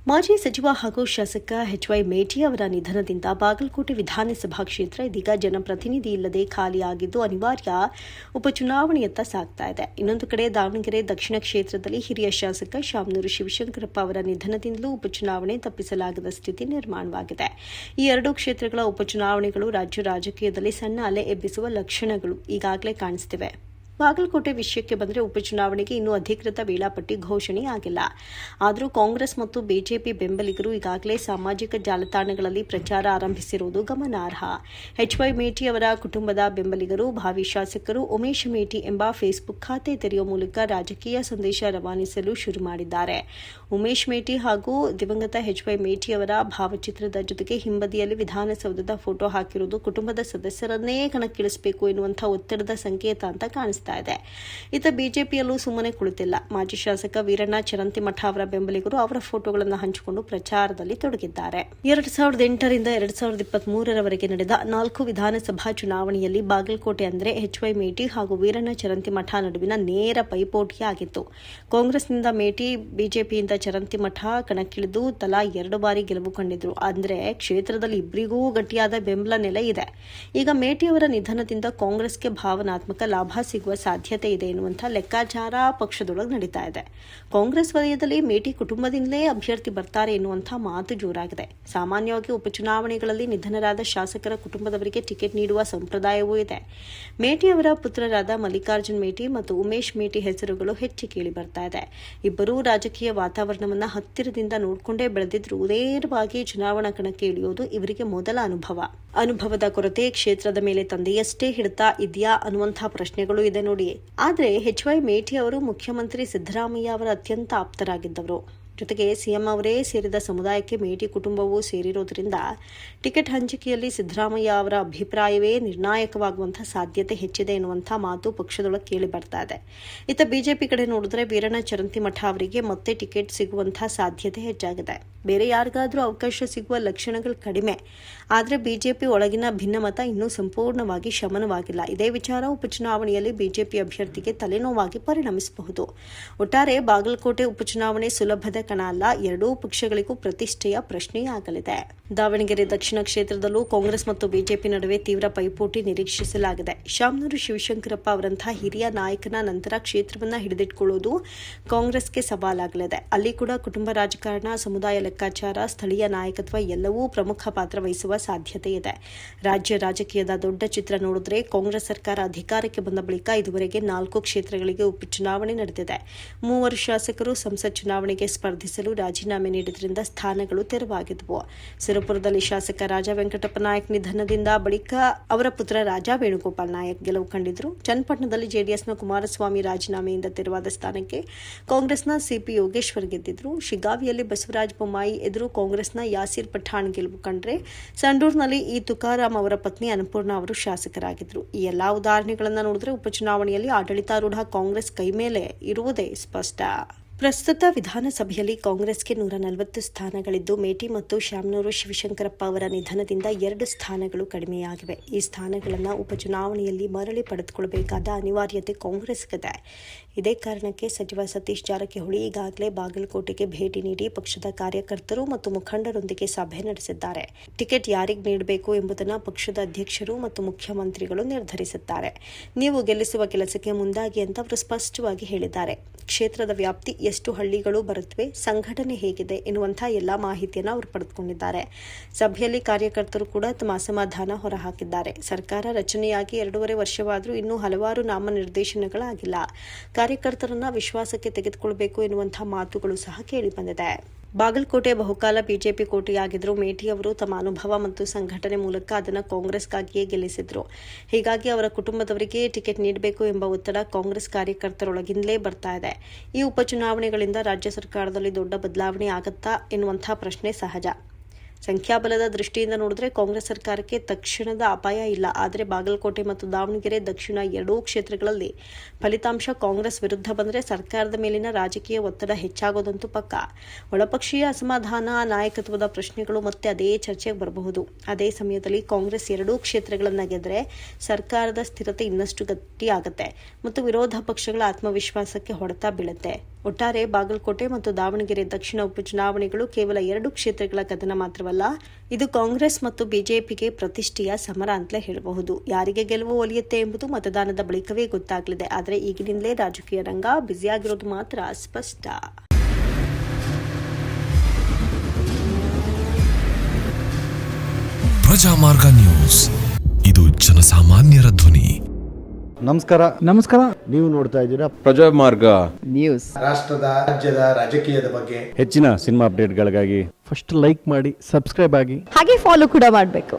ಮಾಜಿ ಸಚಿವ ಹಾಗೂ ಶಾಸಕ ಎಚ್.ವೈ. ಮೇಟಿ ಅವರ ನಿಧನದಿಂದ ಬಾಗಲಕೋಟೆ ವಿಧಾನಸಭಾ ಕ್ಷೇತ್ರ ಇದೀಗ ಜನಪ್ರತಿನಿಧಿ ಇಲ್ಲದೆ ಖಾಲಿಯಾಗಿದ್ದು ಅನಿವಾರ್ಯ ಉಪಚುನಾವಣೆಯತ್ತ ಸಾಗ್ತಾ ಇದೆ. ಇನ್ನೊಂದು ಕಡೆ ದಾವಣಗೆರೆ ದಕ್ಷಿಣ ಕ್ಷೇತ್ರದಲ್ಲಿ ಹಿರಿಯ ಶಾಸಕ ಶಾಮನೂರು ಶಿವಶಂಕರಪ್ಪ ಅವರ ನಿಧನದಿಂದಲೂ ಉಪಚುನಾವಣೆ ತಪ್ಪಿಸಲಾಗದ ಸ್ಥಿತಿ ನಿರ್ಮಾಣವಾಗಿದೆ. ಈ ಎರಡೂ ಕ್ಷೇತ್ರಗಳ ಉಪಚುನಾವಣೆಗಳು ರಾಜ್ಯ ರಾಜಕೀಯದಲ್ಲಿ ಸಣ್ಣ ಅಲೆ ಎಬ್ಬಿಸುವ ಲಕ್ಷಣಗಳು ಈಗಾಗಲೇ ಕಾಣಿಸುತ್ತಿವೆ. ಬಾಗಲಕೋಟೆ ವಿಷಯಕ್ಕೆ ಬಂದರೆ ಉಪಚುನಾವಣೆಗೆ ಇನ್ನೂ ಅಧಿಕೃತ ವೇಳಾಪಟ್ಟಿ ಘೋಷಣೆ ಆಗಿಲ್ಲ. ಆದರೂ ಕಾಂಗ್ರೆಸ್ ಮತ್ತು ಬಿಜೆಪಿ ಬೆಂಬಲಿಗರು ಈಗಾಗಲೇ ಸಾಮಾಜಿಕ ಜಾಲತಾಣಗಳಲ್ಲಿ ಪ್ರಚಾರ ಆರಂಭಿಸಿರುವುದು ಗಮನಾರ್ಹ. ಎಚ್.ವೈ. ಮೇಟಿ ಅವರ ಕುಟುಂಬದ ಬೆಂಬಲಿಗರು ಭಾವಿ ಶಾಸಕರು ಉಮೇಶ್ ಮೇಟಿ ಎಂಬ ಫೇಸ್ಬುಕ್ ಖಾತೆ ತೆರೆಯುವ ಮೂಲಕ ರಾಜಕೀಯ ಸಂದೇಶ ರವಾನಿಸಲು ಶುರು ಮಾಡಿದ್ದಾರೆ. ಉಮೇಶ್ ಮೇಟಿ ಹಾಗೂ ದಿವಂಗತ ಎಚ್.ವೈ. ಮೇಟಿ ಅವರ ಭಾವಚಿತ್ರದ ಜೊತೆಗೆ ಹಿಂಬದಿಯಲ್ಲಿ ವಿಧಾನಸೌಧದ ಫೋಟೋ ಹಾಕಿರುವುದು ಕುಟುಂಬದ ಸದಸ್ಯರನ್ನೇ ಕಣಕ್ಕಿಳಿಸಬೇಕು ಎನ್ನುವಂತಹ ಒತ್ತಡದ ಸಂಕೇತ ಅಂತ ಕಾಣಿಸ್ತಾ ಇದೆ. ಇತ್ತ ಬಿಜೆಪಿಯಲ್ಲೂ ಸುಮ್ಮನೆ ಕುಳಿತಿಲ್ಲ. ಮಾಜಿ ಶಾಸಕ ವೀರಣ್ಣ ಚರಂತಿಮಠ ಅವರ ಬೆಂಬಲಿಗರು ಅವರ ಫೋಟೋಗಳನ್ನು ಹಂಚಿಕೊಂಡು ಪ್ರಚಾರದಲ್ಲಿ ತೊಡಗಿದ್ದಾರೆ. 2008 ರಿಂದ 2023 ನಡೆದ 4 ವಿಧಾನಸಭಾ ಚುನಾವಣೆಯಲ್ಲಿ ಬಾಗಲಕೋಟೆ ಅಂದರೆ ಎಚ್.ವೈ. ಮೇಟಿ ಹಾಗೂ ವೀರಣ್ಣ ಚರಂತಿಮಠ ನಡುವಿನ ನೇರ ಪೈಪೋಟಿಯಾಗಿತ್ತು. ಕಾಂಗ್ರೆಸ್ನಿಂದ ಮೇಟಿ, ಬಿಜೆಪಿಯಿಂದ ಚರಂತಿಮಠ ಕಣಕ್ಕಿಳಿದು ತಲಾ 2 ಬಾರಿ ಗೆಲುವು ಕಂಡಿದ್ರು. ಅಂದರೆ ಕ್ಷೇತ್ರದಲ್ಲಿ ಇಬ್ಬರಿಗೂ ಗಟ್ಟಿಯಾದ ಬೆಂಬಲ ನೆಲೆ ಇದೆ. ಈಗ ಮೇಟಿ ಅವರ ನಿಧನದಿಂದ ಕಾಂಗ್ರೆಸ್ಗೆ ಭಾವನಾತ್ಮಕ ಲಾಭ ಸಿಗುವ ಸಾಧ್ಯತೆ ಇದೆ ಎನ್ನುವಂತಹ ಲೆಕ್ಕಾಚಾರ ಪಕ್ಷದೊಳಗೆ ನಡೀತಾ ಇದೆ. ಕಾಂಗ್ರೆಸ್ ವಲಯದಲ್ಲಿ ಮೇಟಿ ಕುಟುಂಬದಿಂದಲೇ ಅಭ್ಯರ್ಥಿ ಬರ್ತಾರೆ ಎನ್ನುವಂತಹ ಮಾತು ಜೋರಾಗಿದೆ. ಸಾಮಾನ್ಯವಾಗಿ ಉಪಚುನಾವಣೆಗಳಲ್ಲಿ ನಿಧನರಾದ ಶಾಸಕರ ಕುಟುಂಬದವರಿಗೆ ಟಿಕೆಟ್ ನೀಡುವ ಸಂಪ್ರದಾಯವೂ ಇದೆ. ಮೇಟಿ ಅವರ ಪುತ್ರರಾದ ಮಲ್ಲಿಕಾರ್ಜುನ್ ಮೇಟಿ ಮತ್ತು ಉಮೇಶ್ ಮೇಟಿ ಹೆಸರುಗಳು ಹೆಚ್ಚು ಕೇಳಿ ಬರ್ತಾ ಇದೆ. ಇಬ್ಬರೂ ರಾಜಕೀಯ ವಾತಾವರಣವನ್ನು ಹತ್ತಿರದಿಂದ ನೋಡಿಕೊಂಡೇ ಬೆಳೆದಿದ್ರು ನೇರವಾಗಿ ಚುನಾವಣಾ ಕಣಕ್ಕೆ ಇಳಿಯೋದು ಇವರಿಗೆ ಮೊದಲ ಅನುಭವ. ಅನುಭವದ ಕೊರತೆ ಕ್ಷೇತ್ರದ ಮೇಲೆ ತಂದೆಯಷ್ಟೇ ಹಿಡಿತ ಇದೆಯಾ ಅನ್ನುವಂತಹ ಪ್ರಶ್ನೆಗಳು ಇದೆ ನೋಡಿ. ಆದರೆ ಎಚ್.ವೈ. ಮೇಟಿ ಅವರು ಮುಖ್ಯಮಂತ್ರಿ ಸಿದ್ದರಾಮಯ್ಯ ಅವರ ಅತ್ಯಂತ ಆಪ್ತರಾಗಿದ್ದವರು. ಜೊತೆಗೆ ಸಿಎಂ ಅವರೇ ಸೇರಿದ ಸಮುದಾಯಕ್ಕೆ ಮೇಟಿ ಕುಟುಂಬವೂ ಸೇರಿರೋದ್ರಿಂದ ಟಿಕೆಟ್ ಹಂಚಿಕೆಯಲ್ಲಿ ಸಿದ್ದರಾಮಯ್ಯ ಅವರ ಅಭಿಪ್ರಾಯವೇ ನಿರ್ಣಾಯಕವಾಗುವಂತಹ ಸಾಧ್ಯತೆ ಹೆಚ್ಚಿದೆ ಎನ್ನುವಂತಹ ಮಾತು ಪಕ್ಷದೊಳಗೆ ಕೇಳಿ ಬರ್ತಾ ಇದೆ. ಇತ್ತ ಬಿಜೆಪಿ ಕಡೆ ನೋಡಿದ್ರೆ ವೀರಣ್ಣ ಚರಂತಿಮಠ ಅವರಿಗೆ ಮತ್ತೆ ಟಿಕೆಟ್ ಸಿಗುವಂತಹ ಸಾಧ್ಯತೆ ಹೆಚ್ಚಾಗಿದೆ. ಬೇರೆ ಯಾರಿಗಾದರೂ ಅವಕಾಶ ಸಿಗುವ ಲಕ್ಷಣಗಳು ಕಡಿಮೆ. ಆದರೆ ಬಿಜೆಪಿ ಒಳಗಿನ ಭಿನ್ನಮತ ಇನ್ನೂ ಸಂಪೂರ್ಣವಾಗಿ ಶಮನವಾಗಿಲ್ಲ. ಇದೇ ವಿಚಾರ ಉಪಚುನಾವಣೆಯಲ್ಲಿ ಬಿಜೆಪಿ ಅಭ್ಯರ್ಥಿಗೆ ತಲೆನೋವಾಗಿ ಪರಿಣಮಿಸಬಹುದು. ಒಟ್ಟಾರೆ ಬಾಗಲಕೋಟೆ ಉಪಚುನಾವಣೆ ಸುಲಭದ ಕಣ ಅಲ್ಲ, ಎರಡೂ ಪಕ್ಷಗಳಿಗೂ ಪ್ರತಿಷ್ಠೆಯ ಪ್ರಶ್ನೆಯಾಗಲಿದೆ. ದಾವಣಗೆರೆ ದಕ್ಷಿಣ ಕ್ಷೇತ್ರದಲ್ಲೂ ಕಾಂಗ್ರೆಸ್ ಮತ್ತು ಬಿಜೆಪಿ ನಡುವೆ ತೀವ್ರ ಪೈಪೋಟಿ ನಿರೀಕ್ಷಿಸಲಾಗಿದೆ. ಶಾಮನೂರು ಶಿವಶಂಕರಪ್ಪ ಅವರಂತಹ ಹಿರಿಯ ನಾಯಕನ ನಂತರ ಕ್ಷೇತ್ರವನ್ನು ಹಿಡಿದಿಟ್ಟುಕೊಳ್ಳುವುದು ಕಾಂಗ್ರೆಸ್ಗೆ ಸವಾಲಾಗಲಿದೆ. ಅಲ್ಲಿ ಕೂಡ ಕುಟುಂಬ ರಾಜಕಾರಣ, ಸಮುದಾಯ ಲೆಕ್ಕಾಚಾರ, ಸ್ಥಳೀಯ ನಾಯಕತ್ವ ಎಲ್ಲವೂ ಪ್ರಮುಖ ಪಾತ್ರ ವಹಿಸುವ ಸಾಧ್ಯತೆ ಇದೆ. ರಾಜ್ಯ ರಾಜಕೀಯದ ದೊಡ್ಡ ಚಿತ್ರ ನೋಡಿದ್ರೆ ಕಾಂಗ್ರೆಸ್ ಸರ್ಕಾರ ಅಧಿಕಾರಕ್ಕೆ ಬಂದ ಬಳಿಕ ಇದುವರೆಗೆ 4 ಕ್ಷೇತ್ರಗಳಿಗೆ ಉಪಚುನಾವಣೆ ನಡೆದಿದೆ. 3 ಶಾಸಕರು ಸಂಸತ್ ಚುನಾವಣೆಗೆ ಸ್ಪರ್ಧಿಸಲು ರಾಜೀನಾಮೆ ನೀಡಿದ್ರಿಂದ ಸ್ಥಾನಗಳು ತೆರವಾಗಿದ್ದವು. ಸಿರಪುರದಲ್ಲಿ ಶಾಸಕ ರಾಜಾ ವೆಂಕಟಪ್ಪ ನಾಯಕ್ ನಿಧನದಿಂದ ಬಳಿಕ ಅವರ ಪುತ್ರ ರಾಜಾ ವೇಣುಗೋಪಾಲ್ ನಾಯಕ್ ಗೆಲುವು ಕಂಡಿದ್ರು. ಚನ್ನಪಟ್ಟಣದಲ್ಲಿ ಜೆಡಿಎಸ್ನ ಕುಮಾರಸ್ವಾಮಿ ರಾಜೀನಾಮೆಯಿಂದ ತೆರವಾದ ಸ್ಥಾನಕ್ಕೆ ಕಾಂಗ್ರೆಸ್ನ ಸಿಪಿ ಯೋಗೇಶ್ವರ್ ಗೆದ್ದಿದ್ರು. ಶಿಗಾವಿಯಲ್ಲಿ ಬಸವರಾಜ ಬೊಮ್ಮಾಯಿ ಎದುರು ಕಾಂಗ್ರೆಸ್ನ ಯಾಸೀರ್ ಪಠಾಣ್ ಗೆಲುವು ಕಂಡ್ರೆ ಸಂಡೂರಿನಲ್ಲಿ ಈ ತುಕಾರಾಂ ಅವರ ಪತ್ನಿ ಅನ್ನಪೂರ್ಣ ಅವರು ಶಾಸಕರಾಗಿದ್ದರು. ಈ ಎಲ್ಲಾ ಉದಾಹರಣೆಗಳನ್ನು ನೋಡಿದ್ರೆ ಉಪಚುನಾವಣೆಯಲ್ಲಿ ಆಡಳಿತಾರೂಢ ಕಾಂಗ್ರೆಸ್ ಕೈ ಮೇಲೆ ಇರುವುದೇ ಸ್ಪಷ್ಟ. ಪ್ರಸ್ತುತ ವಿಧಾನಸಭೆಯಲ್ಲಿ ಕಾಂಗ್ರೆಸ್ಗೆ 140 ಸ್ಥಾನಗಳಿದ್ದು ಮೇಟಿ ಮತ್ತು ಶಾಮನೂರು ಶಿವಶಂಕರಪ್ಪ ಅವರ ನಿಧನದಿಂದ 2 ಸ್ಥಾನಗಳು ಕಡಿಮೆಯಾಗಿವೆ. ಈ ಸ್ಥಾನಗಳನ್ನು ಉಪಚುನಾವಣೆಯಲ್ಲಿ ಮರಳಿ ಪಡೆದುಕೊಳ್ಳಬೇಕಾದ ಅನಿವಾರ್ಯತೆ ಕಾಂಗ್ರೆಸ್ಗಿದೆ. ಇದೇ ಕಾರಣಕ್ಕೆ ಸಚಿವ ಸತೀಶ್ ಜಾರಕಿಹೊಳಿ ಈಗಾಗಲೇ ಬಾಗಲಕೋಟೆಗೆ ಭೇಟಿ ನೀಡಿ ಪಕ್ಷದ ಕಾರ್ಯಕರ್ತರು ಮತ್ತು ಮುಖಂಡರೊಂದಿಗೆ ಸಭೆ ನಡೆಸಿದ್ದಾರೆ. ಟಿಕೆಟ್ ಯಾರಿಗೆ ನೀಡಬೇಕು ಎಂಬುದನ್ನು ಪಕ್ಷದ ಅಧ್ಯಕ್ಷರು ಮತ್ತು ಮುಖ್ಯಮಂತ್ರಿಗಳು ನಿರ್ಧರಿಸುತ್ತಾರೆ. ನೀವು ಗೆಲ್ಲಿಸುವ ಕೆಲಸಕ್ಕೆ ಮುಂದಾಗಿ ಅಂತ ಅವರು ಸ್ಪಷ್ಟವಾಗಿ ಹೇಳಿದ್ದಾರೆ. ಕ್ಷೇತ್ರದ ವ್ಯಾಪ್ತಿ ಎಷ್ಟು ಹಳ್ಳಿಗಳು ಬರುತ್ತವೆ, ಸಂಘಟನೆ ಹೇಗಿದೆ ಎನ್ನುವಂತಹ ಎಲ್ಲ ಮಾಹಿತಿಯನ್ನು ಅವರು ಪಡೆದುಕೊಂಡಿದ್ದಾರೆ. ಸಭೆಯಲ್ಲಿ ಕಾರ್ಯಕರ್ತರು ಕೂಡ ತಮ್ಮ ಅಸಮಾಧಾನ ಹೊರಹಾಕಿದ್ದಾರೆ. ಸರ್ಕಾರ ರಚನೆಯಾಗಿ 2.5 ವರ್ಷವಾದರೂ ಇನ್ನೂ ಹಲವಾರು ನಾಮನಿರ್ದೇಶನಗಳಾಗಿಲ್ಲ. ಕಾರ್ಯಕರ್ತರನ್ನ ವಿಶ್ವಾಸಕ್ಕೆ ತೆಗೆದುಕೊಳ್ಳಬೇಕು ಎನ್ನುವಂತಹ ಮಾತುಗಳು ಸಹ ಕೇಳಿಬಂದಿದೆ. ಬಾಗಲಕೋಟೆ ಬಹುಕಾಲ ಬಿಜೆಪಿ ಕೋಟೆಯಾಗಿದ್ದರೂ ಮೇಟಿ ಅವರು ತಮ್ಮ ಅನುಭವ ಮತ್ತು ಸಂಘಟನೆ ಮೂಲಕ ಅದನ್ನು ಕಾಂಗ್ರೆಸ್ಗಾಗಿಯೇ ಗೆಲ್ಲಿಸಿದ್ರು. ಹೀಗಾಗಿ ಅವರ ಕುಟುಂಬದವರಿಗೆ ಟಿಕೆಟ್ ನೀಡಬೇಕು ಎಂಬ ಒತ್ತಡ ಕಾಂಗ್ರೆಸ್ ಕಾರ್ಯಕರ್ತರೊಳಗಿಂದಲೇ ಬರ್ತಾ ಇದೆ. ಈ ಉಪಚುನಾವಣೆಗಳಿಂದ ರಾಜ್ಯ ಸರ್ಕಾರದಲ್ಲಿ ದೊಡ್ಡ ಬದಲಾವಣೆ ಆಗುತ್ತಾ ಎನ್ನುವಂತಹ ಪ್ರಶ್ನೆ ಸಹಜ. ಸಂಖ್ಯಾಬಲದ ದೃಷ್ಟಿಯಿಂದ ನೋಡಿದ್ರೆ ಕಾಂಗ್ರೆಸ್ ಸರ್ಕಾರಕ್ಕೆ ತಕ್ಷಣದ ಅಪಾಯ ಇಲ್ಲ. ಆದರೆ ಬಾಗಲಕೋಟೆ ಮತ್ತು ದಾವಣಗೆರೆ ದಕ್ಷಿಣ ಎರಡೂ ಕ್ಷೇತ್ರಗಳಲ್ಲಿ ಫಲಿತಾಂಶ ಕಾಂಗ್ರೆಸ್ ವಿರುದ್ಧ ಬಂದರೆ ಸರ್ಕಾರದ ಮೇಲಿನ ರಾಜಕೀಯ ಒತ್ತಡ ಹೆಚ್ಚಾಗೋದಂತೂ ಪಕ್ಕ. ಒಳಪಕ್ಷೀಯ ಅಸಮಾಧಾನ, ನಾಯಕತ್ವದ ಪ್ರಶ್ನೆಗಳು ಮತ್ತೆ ಅದೇ ಚರ್ಚೆಗೆ ಬರಬಹುದು. ಅದೇ ಸಮಯದಲ್ಲಿ ಕಾಂಗ್ರೆಸ್ ಎರಡೂ ಕ್ಷೇತ್ರಗಳನ್ನು ಗೆದ್ದರೆ ಸರ್ಕಾರದ ಸ್ಥಿರತೆ ಇನ್ನಷ್ಟು ಗಟ್ಟಿಯಾಗುತ್ತೆ ಮತ್ತು ವಿರೋಧ ಪಕ್ಷಗಳ ಆತ್ಮವಿಶ್ವಾಸಕ್ಕೆ ಹೊಡೆತ ಬೀಳುತ್ತೆ. ಒಟ್ಟಾರೆ ಬಾಗಲಕೋಟೆ ಮತ್ತು ದಾವಣಗೆರೆ ದಕ್ಷಿಣ ಉಪಚುನಾವಣೆಗಳು ಕೇವಲ 2 ಕ್ಷೇತ್ರಗಳ ಕದನ ಮಾತ್ರವಲ್ಲ, ಇದು ಕಾಂಗ್ರೆಸ್ ಮತ್ತು ಬಿಜೆಪಿಗೆ ಪ್ರತಿಷ್ಠೆಯ ಸಮರ ಅಂತಲೇ ಹೇಳಬಹುದು. ಯಾರಿಗೆ ಗೆಲುವು ಒಲಿಯುತ್ತೆ ಎಂಬುದು ಮತದಾನದ ಬಳಿಕವೇ ಗೊತ್ತಾಗಲಿದೆ. ಆದರೆ ಈಗಿನಿಂದಲೇ ರಾಜಕೀಯ ರಂಗ ಬ್ಯುಸಿಯಾಗಿರೋದು ಮಾತ್ರ ಸ್ಪಷ್ಟ. ಪ್ರಜಾಮಾರ್ಗ ನ್ಯೂಸ್, ಇದು ಜನಸಾಮಾನ್ಯರ ಧ್ವನಿ. ನಮಸ್ಕಾರ. ನೀವು ನೋಡ್ತಾ ಇದ್ದೀರಾ ಪ್ರಜಾಮಾರ್ಗ ನ್ಯೂಸ್. ರಾಷ್ಟ್ರದ ರಾಜ್ಯದ ರಾಜಕೀಯದ ಬಗ್ಗೆ ಹೆಚ್ಚಿನ ಸಿನಿಮಾ ಅಪ್ಡೇಟ್ಗಳಿಗಾಗಿ ಫಸ್ಟ್ ಲೈಕ್ ಮಾಡಿ, ಸಬ್ಸ್ಕ್ರೈಬ್ ಆಗಿ, ಹಾಗೆ ಫಾಲೋ ಕೂಡ ಮಾಡಬೇಕು.